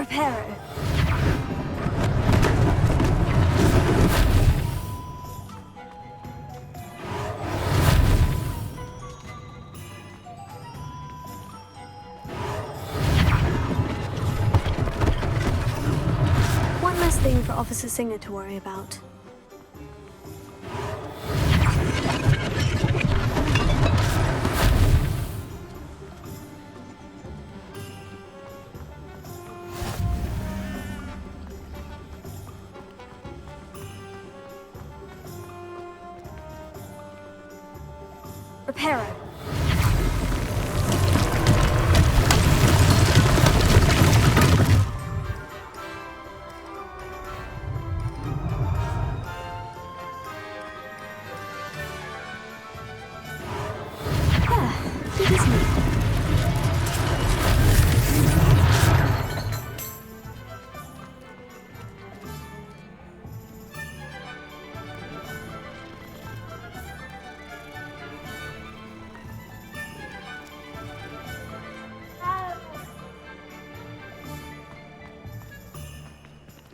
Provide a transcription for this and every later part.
Reparo. One less thing for Officer Singer to worry about. Reparo. Good, isn't it?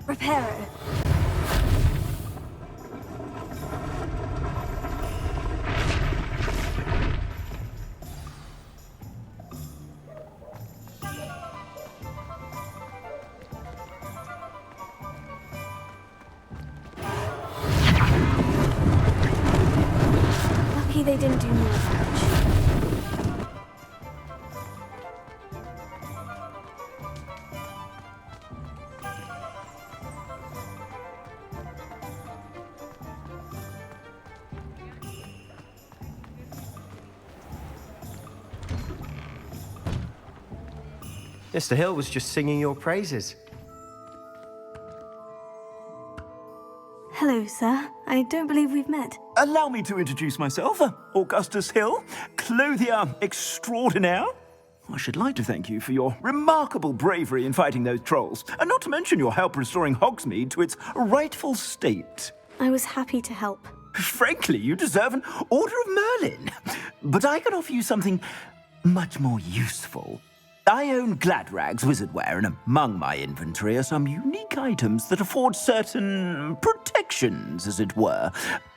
Reparo. Lucky they didn't do more damage. Mr. Hill was just singing your praises. Hello, sir. I don't believe we've met. Allow me to introduce myself, Augustus Hill, clothier extraordinaire. I should like to thank you for your remarkable bravery in fighting those trolls, and not to mention your help restoring Hogsmeade to its rightful state. I was happy to help. Frankly, you deserve an Order of Merlin. But I can offer you something much more useful. I own Gladrag's wizardware, and among my inventory are some unique items that afford certain protections, as it were.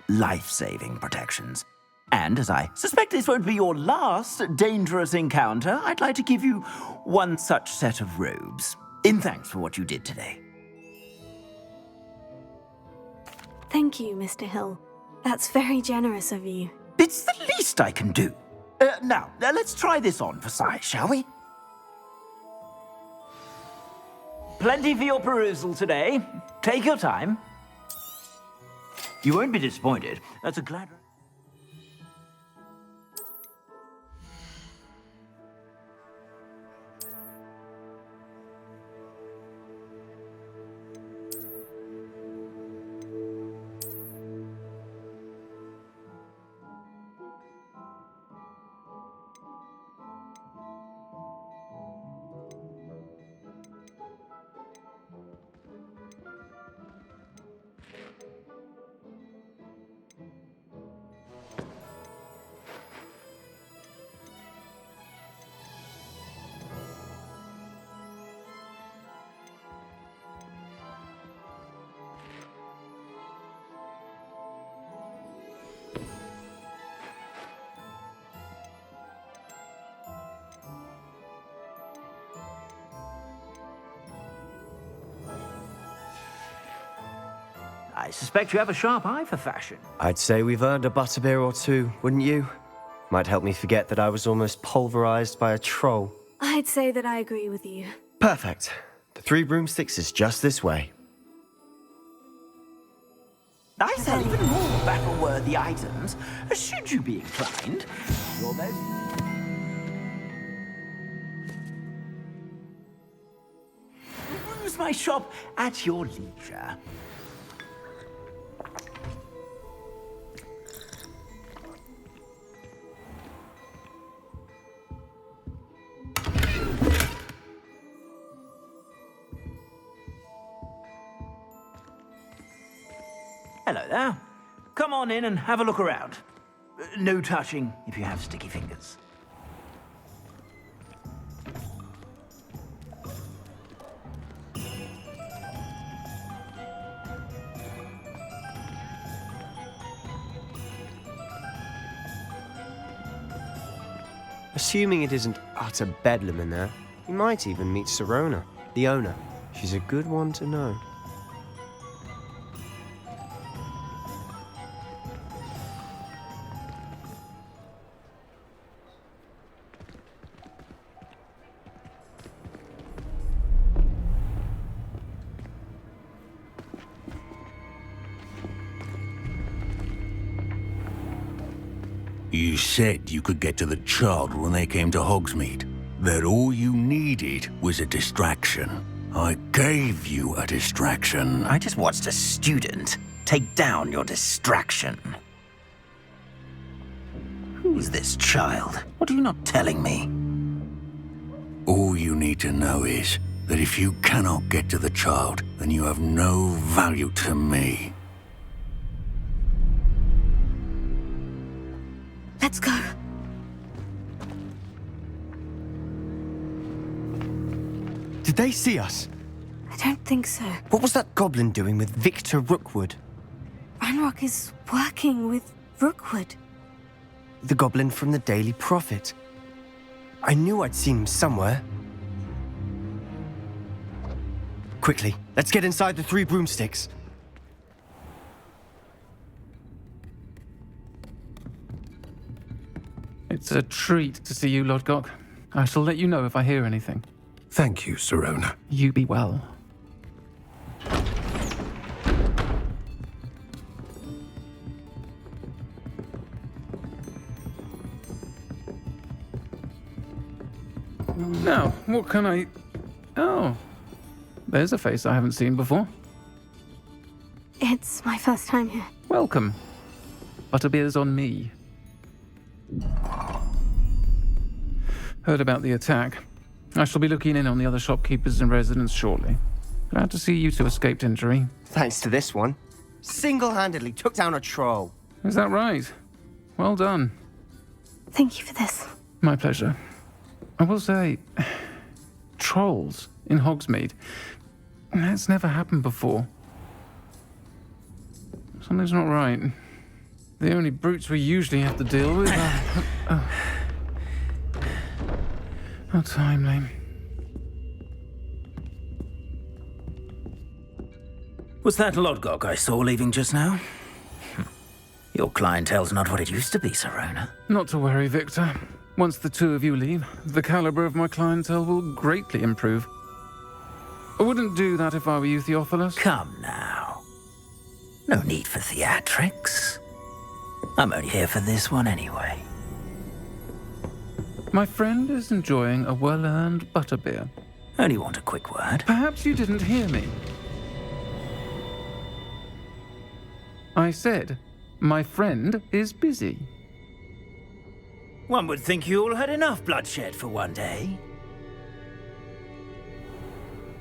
Life-saving protections. And as I suspect this won't be your last dangerous encounter, I'd like to give you one such set of robes, in thanks for what you did today. Thank you, Mr. Hill. That's very generous of you. It's the least I can do. Now, let's try this on for size, shall we? Plenty for your perusal today. Take your time. You won't be disappointed. That's a glad... I suspect you have a sharp eye for fashion. I'd say we've earned a butterbeer or two, wouldn't you? Might help me forget that I was almost pulverized by a troll. I'd say that I agree with you. Perfect. The Three Broomsticks is just this way. I sell even more battle-worthy items, should you be inclined. You're most... Peruse my shop at your leisure. Hello there. Come on in and have a look around. No touching if you have sticky fingers. Assuming it isn't utter bedlam in there, you might even meet Sirona, the owner. She's a good one to know. You said you could get to the child when they came to Hogsmeade. That all you needed was a distraction. I gave you a distraction. I just watched a student take down your distraction. Who's this child? What are you not telling me? All you need to know is that if you cannot get to the child, then you have no value to me. Let's go. Did they see us? I don't think so. What was that goblin doing with Victor Rookwood? Ranrock is working with Rookwood. The goblin from the Daily Prophet. I knew I'd seen him somewhere. Quickly, let's get inside the 3 broomsticks. It's a treat to see you, Lodgok. I shall let you know if I hear anything. Thank you, Sirona. You be well. Now, what can I... Oh, there's a face I haven't seen before. It's my first time here. Welcome. Butterbeer's on me. Heard about the attack. I shall be looking in on the other shopkeepers and residents shortly. Glad to see you two escaped injury. Thanks to this one. Single-handedly took down a troll. Is that right? Well done. Thank you for this. My pleasure. I will say, trolls in Hogsmeade. That's never happened before. Something's not right. The only brutes we usually have to deal with are... How timely. Was that Lodgok I saw leaving just now? Your clientele's not what it used to be, Sirona. Not to worry, Victor. Once the two of you leave, the caliber of my clientele will greatly improve. I wouldn't do that if I were you, Theophilus. Come now. No need for theatrics. I'm only here for this one anyway. My friend is enjoying a well-earned butterbeer. Only want a quick word. Perhaps you didn't hear me. I said, my friend is busy. One would think you all had enough bloodshed for one day.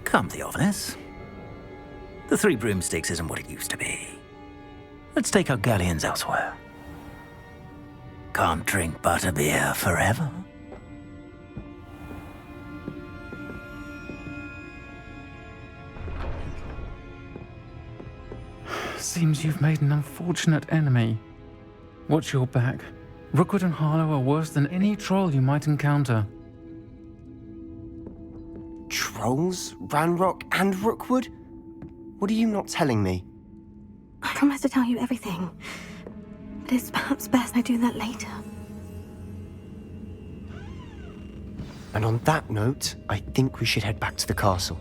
Come, Theophilus. The 3 broomsticks isn't what it used to be. Let's take our galleons elsewhere. Can't drink butterbeer forever. Seems you've made an unfortunate enemy. Watch your back. Rookwood and Harlow are worse than any troll you might encounter. Trolls? Ranrock and Rookwood? What are you not telling me? I promise to tell you everything. But it's perhaps best I do that later. And on that note, I think we should head back to the castle.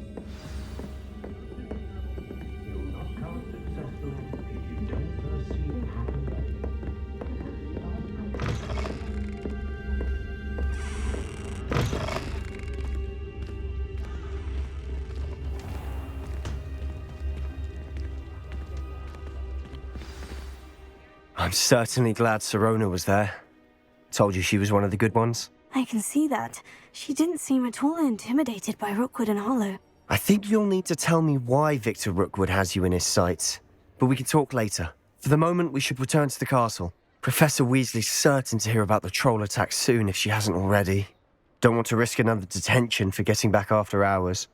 I'm certainly glad Sirona was there. Told you she was one of the good ones. I can see that. She didn't seem at all intimidated by Rookwood and Harlow. I think you'll need to tell me why Victor Rookwood has you in his sights. But we can talk later. For the moment, we should return to the castle. Professor Weasley's certain to hear about the troll attack soon if she hasn't already. Don't want to risk another detention for getting back after hours.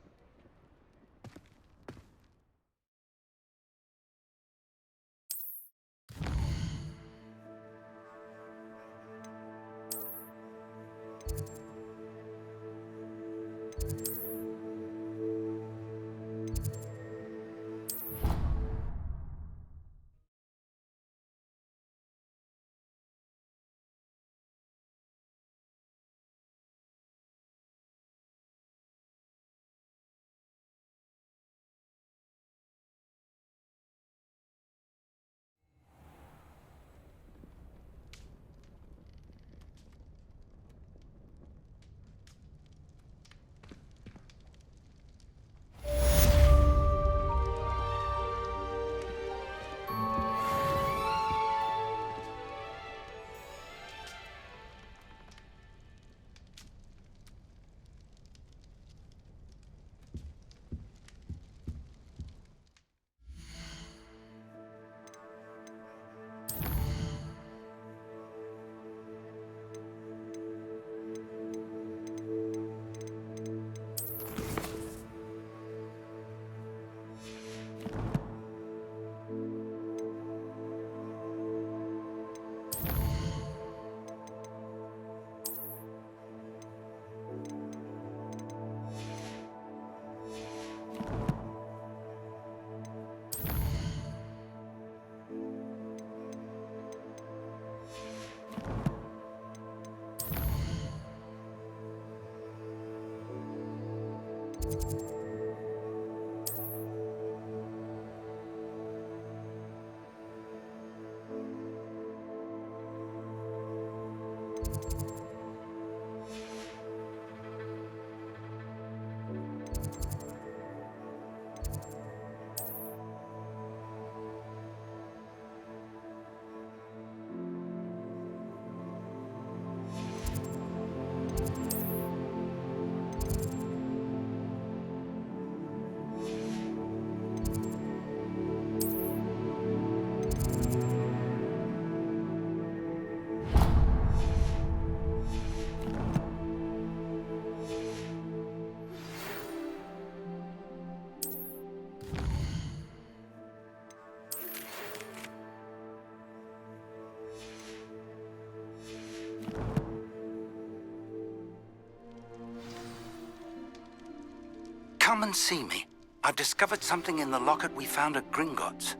Come and see me. I've discovered something in the locket we found at Gringotts.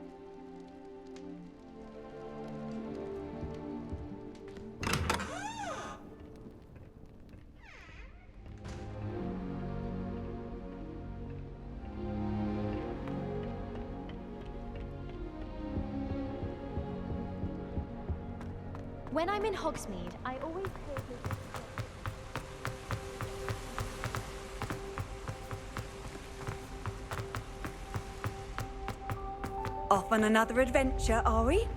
When I'm in Hogsmeade, I always pay attention. Off on another adventure, are we?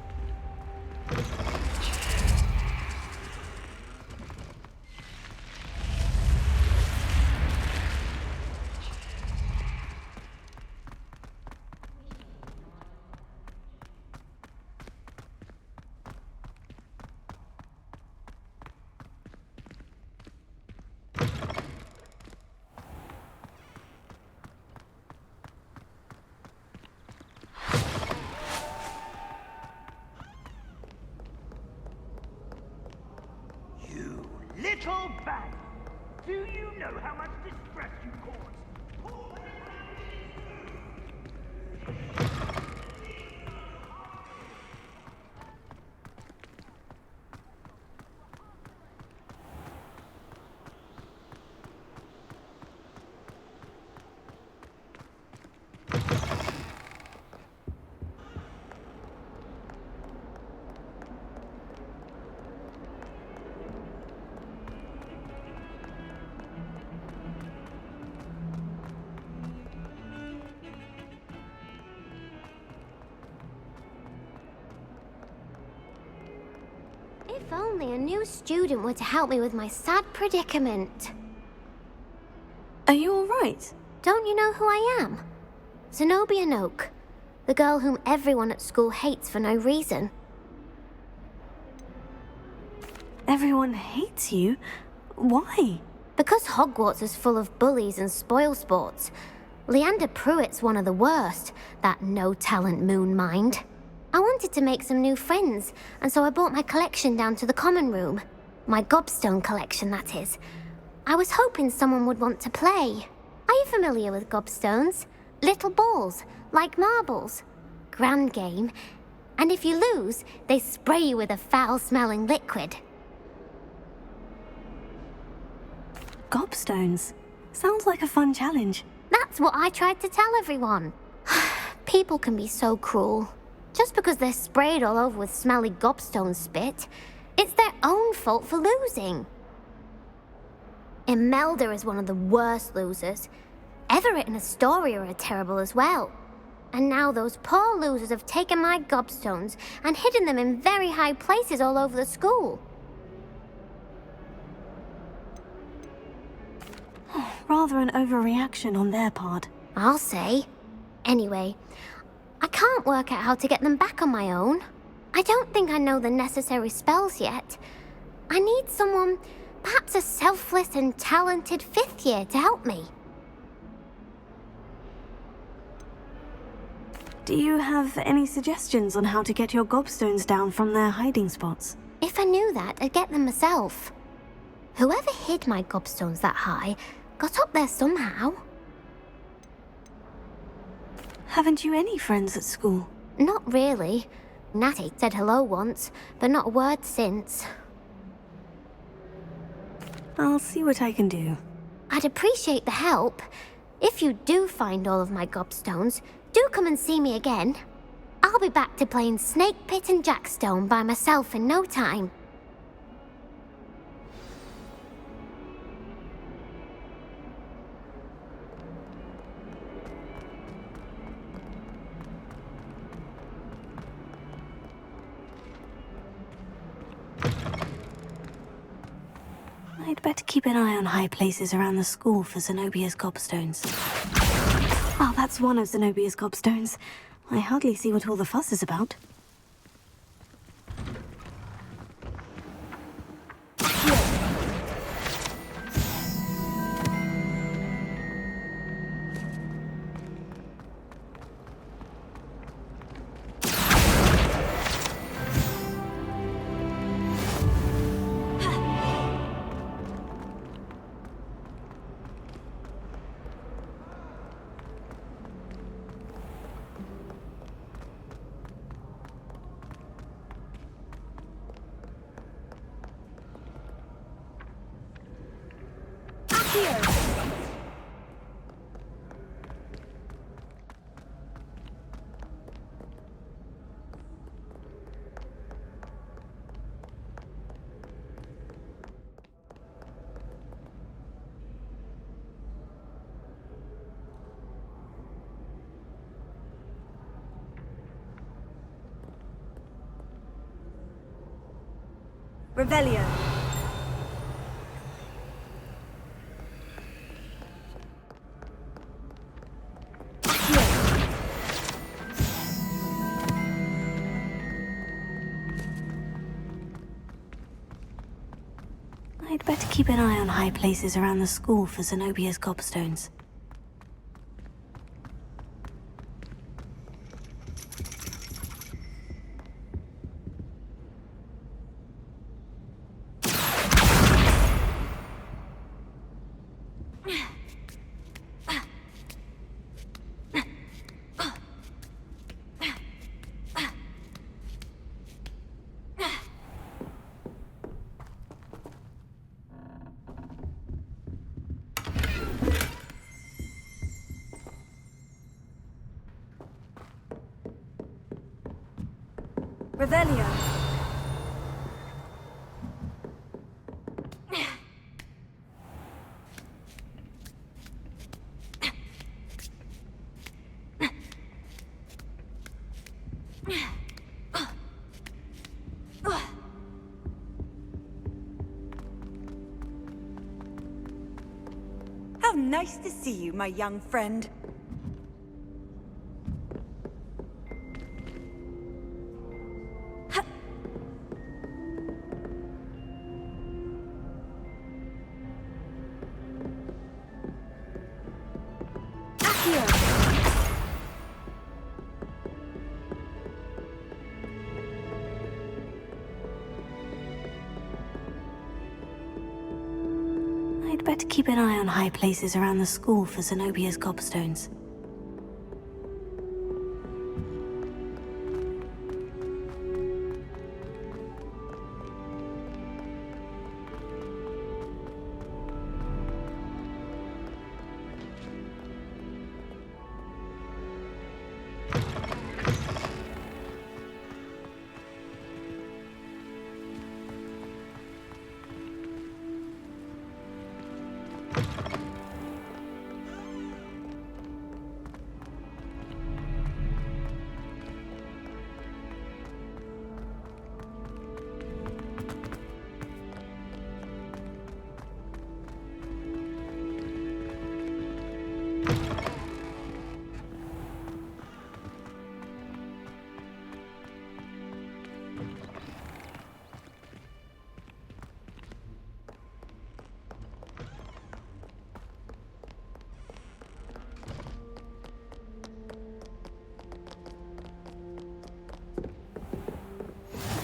Little bag! Do you know how much distress you caused? If only a new student were to help me with my sad predicament. Are you alright? Don't you know who I am? Zenobia Noak, the girl whom everyone at school hates for no reason. Everyone hates you? Why? Because Hogwarts is full of bullies and spoilsports. Leander Pruitt's one of the worst, that no-talent moon mind. I wanted to make some new friends, and so I brought my collection down to the common room. My Gobstone collection, that is. I was hoping someone would want to play. Are you familiar with Gobstones? Little balls, like marbles. Grand game. And if you lose, they spray you with a foul-smelling liquid. Gobstones. Sounds like a fun challenge. That's what I tried to tell everyone. People can be so cruel. Just because they're sprayed all over with smelly gobstone spit, it's their own fault for losing. Imelda is one of the worst losers. Everett and Astoria are terrible as well. And now those poor losers have taken my gobstones and hidden them in very high places all over the school. Rather an overreaction on their part. I'll say. Anyway, I can't work out how to get them back on my own. I don't think I know the necessary spells yet. I need someone, perhaps a selfless and talented fifth year to help me. Do you have any suggestions on how to get your gobstones down from their hiding spots? If I knew that, I'd get them myself. Whoever hid my gobstones that high got up there somehow. Haven't you any friends at school? Not really. Natty said hello once, but not a word since. I'll see what I can do. I'd appreciate the help. If you do find all of my gobstones, do come and see me again. I'll be back to playing Snake Pit and Jackstone by myself in no time. I'd better keep an eye on high places around the school for Zenobia's gobstones. Oh, that's one of Zenobia's gobstones. I hardly see what all the fuss is about. Revelio. I'd better keep an eye on high places around the school for Zenobia's gobstones. Revelio. How nice to see you, my young friend. I'd better keep an eye on high places around the school for Zenobia's gobstones.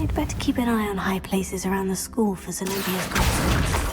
I'd better keep an eye on high places around the school for Zenobia's gobstones.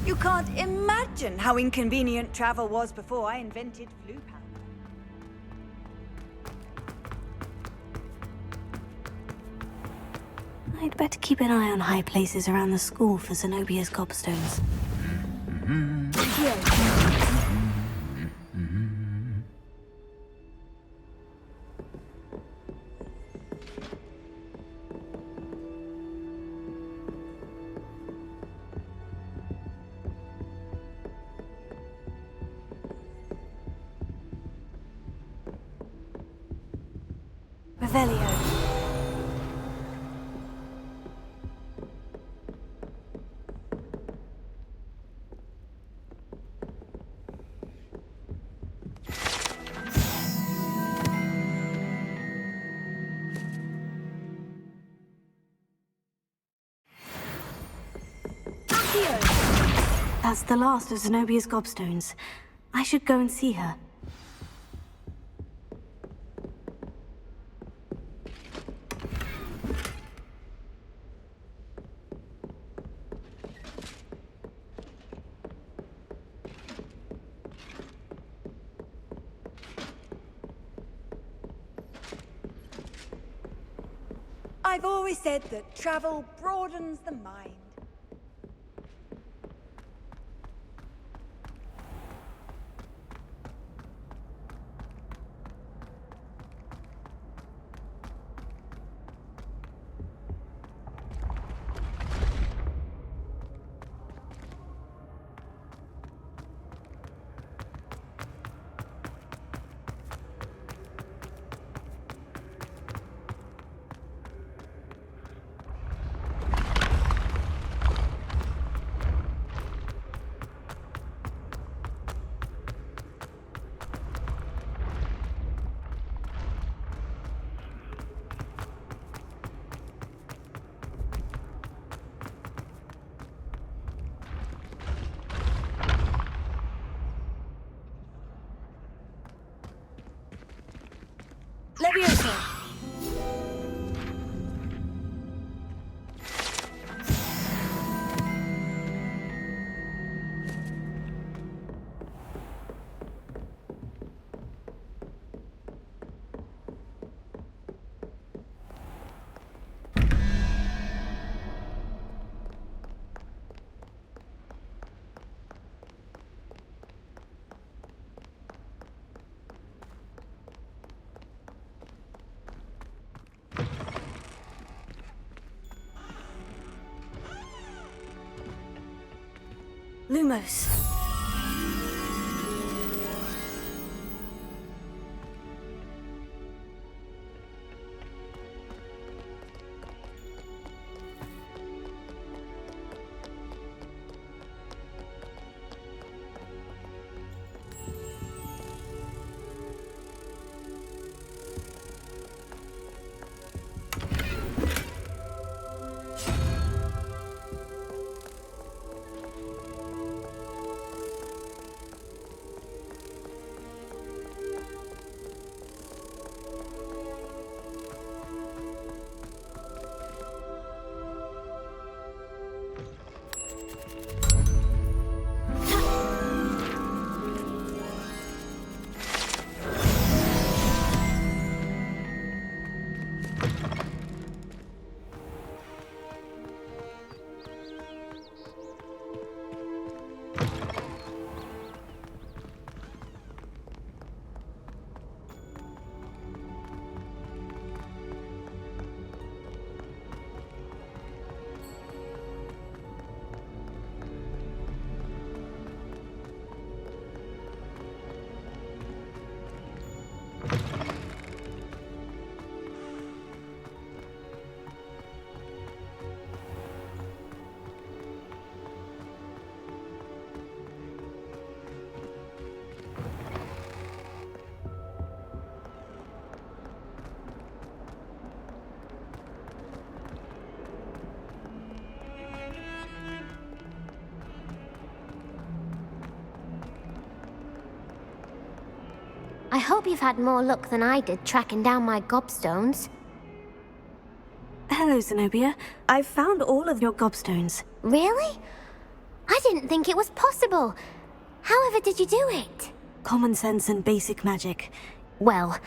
You can't imagine how inconvenient travel was before I invented flu powder. I'd better keep an eye on high places around the school for Zenobia's gobstones. Revelio. That's the last of Zenobia's gobstones. I should go and see her. I've always said that travel broadens the mind. Leviosa! Lumos. I hope you've had more luck than I did tracking down my gobstones. Hello, Zenobia. I've found all of your gobstones. Really? I didn't think it was possible. However did you do it? Common sense and basic magic. Well,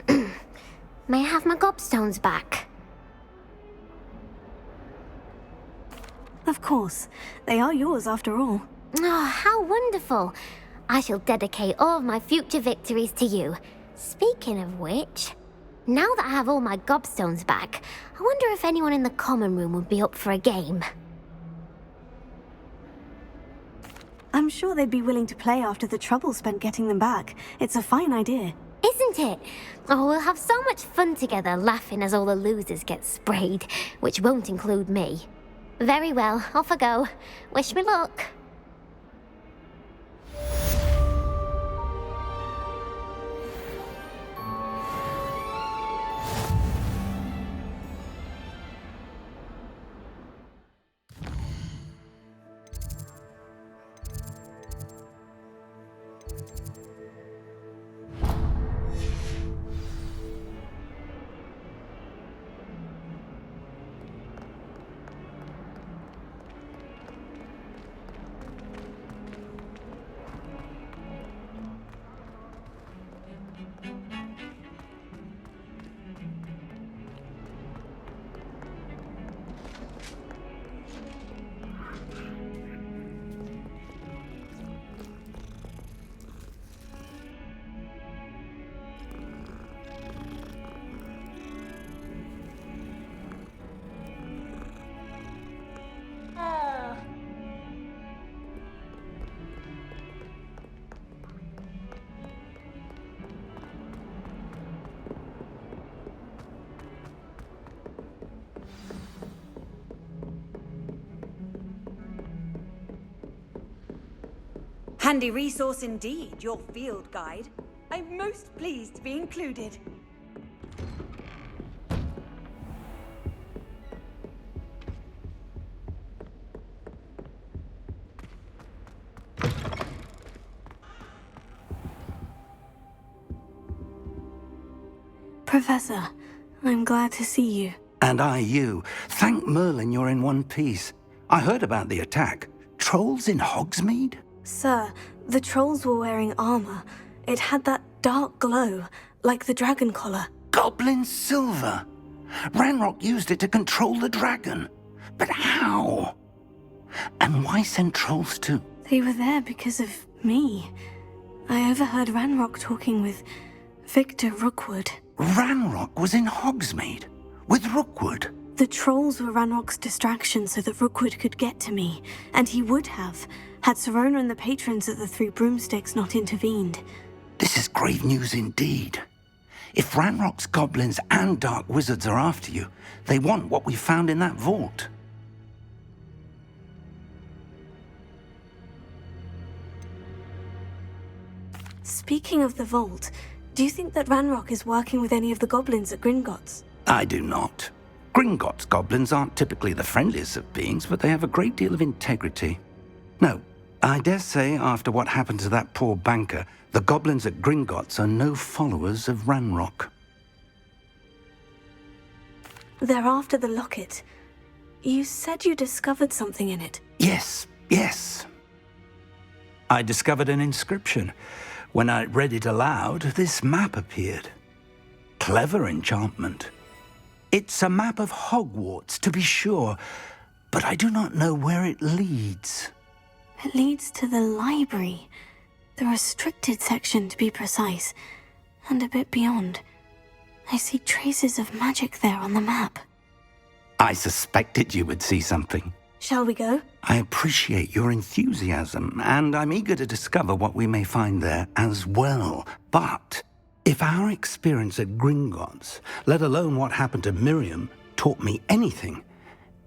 may I have my gobstones back? Of course. They are yours after all. Oh, how wonderful. I shall dedicate all of my future victories to you. Speaking of which, now that I have all my gobstones back, I wonder if anyone in the common room would be up for a game. I'm sure they'd be willing to play after the trouble spent getting them back. It's a fine idea. Isn't it? Oh, we'll have so much fun together, laughing as all the losers get sprayed, which won't include me. Very well, off I go. Wish me luck. Handy resource indeed, your field guide. I'm most pleased to be included. Professor, I'm glad to see you. And I you. Thank Merlin you're in one piece. I heard about the attack. Trolls in Hogsmeade? Sir, the trolls were wearing armor. It had that dark glow, like the dragon collar. Goblin silver. Ranrock used it to control the dragon. But how? And why send trolls too? They were there because of me. I overheard Ranrock talking with Victor Rookwood. Ranrock was in Hogsmeade? With Rookwood? The trolls were Ranrock's distraction so that Rookwood could get to me, and he would have, had Serona and the patrons at the Three Broomsticks not intervened. This is grave news indeed. If Ranrock's goblins and dark wizards are after you, they want what we found in that vault. Speaking of the vault, do you think that Ranrock is working with any of the goblins at Gringotts? I do not. Gringotts goblins aren't typically the friendliest of beings, but they have a great deal of integrity. No, I dare say after what happened to that poor banker, the goblins at Gringotts are no followers of Ranrock. They're after the locket. You said you discovered something in it. Yes. I discovered an inscription. When I read it aloud, this map appeared. Clever enchantment. It's a map of Hogwarts, to be sure, but I do not know where it leads. It leads to the library. The restricted section, to be precise. And a bit beyond. I see traces of magic there on the map. I suspected you would see something. Shall we go? I appreciate your enthusiasm, and I'm eager to discover what we may find there as well. But if our experience at Gringotts, let alone what happened to Miriam, taught me anything,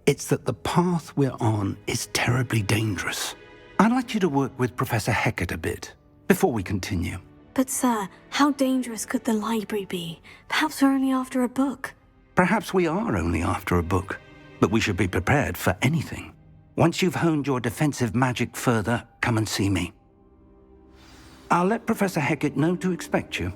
it's that the path we're on is terribly dangerous. I'd like you to work with Professor Hecat a bit before we continue. But sir, how dangerous could the library be? Perhaps we're only after a book. Perhaps we are only after a book, but we should be prepared for anything. Once you've honed your defensive magic further, come and see me. I'll let Professor Hecat know to expect you.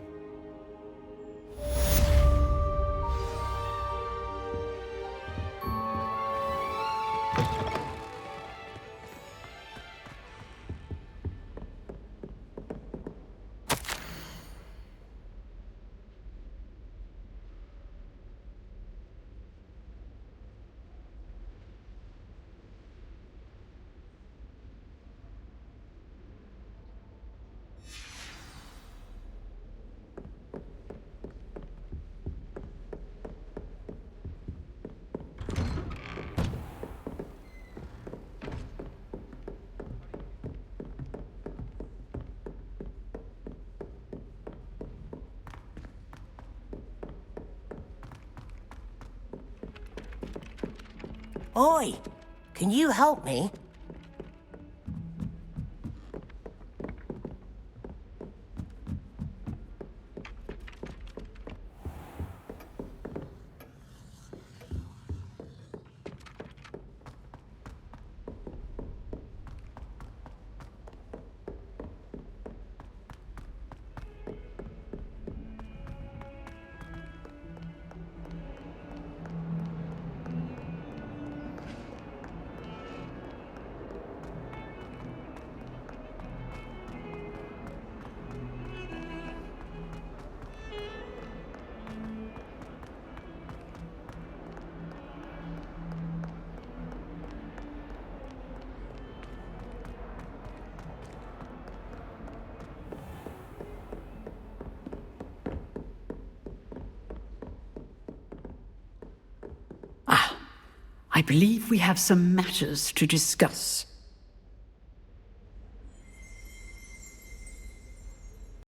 Oi! Can you help me? I believe we have some matters to discuss.